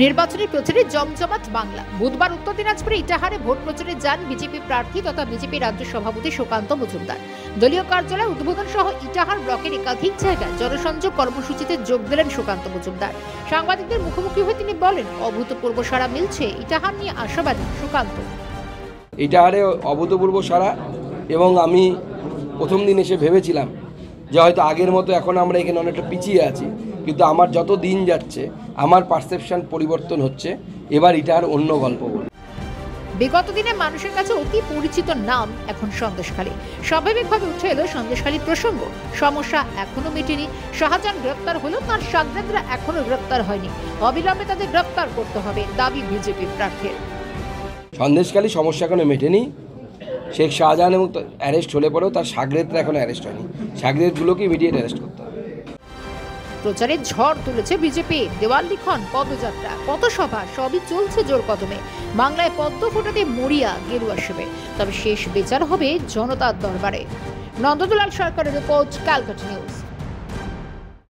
নির্বাচনী প্রচারে জমজমাট বাংলা। বুধবার উত্তর দিনাজপুরে ইটাহারে ভোট প্রচারে যান বিজেপি প্রার্থী তথা বিজেপি রাজ্য সভাপতি সুকান্ত মজুমদার। দলীয় কার্যালয় উদ্বোধন সহ ইটাহার ব্লকের একাধিক জায়গায় জনসংযোগ কর্মসূচিতে যোগ দিলেন সুকান্ত মজুমদার। সাংবাদিকদের মুখোমুখি হয়ে তিনি বলেন, অভূতপূর্ব সাড়া মিলছে। ইটাহার নিয়ে আশাবাদী সুকান্ত। ইটাহারে অভূতপূর্ব সাড়া, এবং আমি প্রথম দিন এসে ভেবেছিলাম যে হয়তো আগের মতো এখন আমরা এখানে অনেকটা পিছিয়ে আছি, কিন্তু আমার যত দিন যাচ্ছে আমার পারসেপশন পরিবর্তন হচ্ছে। এবার ইটাহার অন্য গল্প বলবে। বিগত দিনে মানুষের কাছে অতি পরিচিত নাম এখন সন্দেশখালী। স্বাভাবিকভাবে উঠে এলো সন্দেশখালীর প্রসঙ্গ। সমস্যা এখনো মেটেনি। শাহজাহান গ্রেপ্তার হলো, তার শাগরেদরা এখনো গ্রেপ্তার হয়নি। অবিলম্বে তাদের গ্রেপ্তার করতে হবে দাবি বিজেপি প্রার্থীর। সন্দেশখালী সমস্যা এখনো মেটেনি। শেখ শাহজাহান এবং অ্যারেস্ট হলে পরেও তার শাগরেদরা এখনো অ্যারেস্ট হয়নি। শাগরেদগুলোকে ইমিডিয়েট অ্যারেস্ট করতে হবে। প্রচারে ঝড় তুলেছে বিজেপি। দেওয়াল লিখন, পদযাত্রা, পথসভা সবই চলছে জোর কদমে। বাংলায় পদ্ম ফোটাতে মরিয়া গেরুয়া শিবির। তবে শেষ বিচার হবে জনতার দরবারে। নন্দদুলাল সরকারের রিপোর্ট, ক্যালকাটা নিউজ।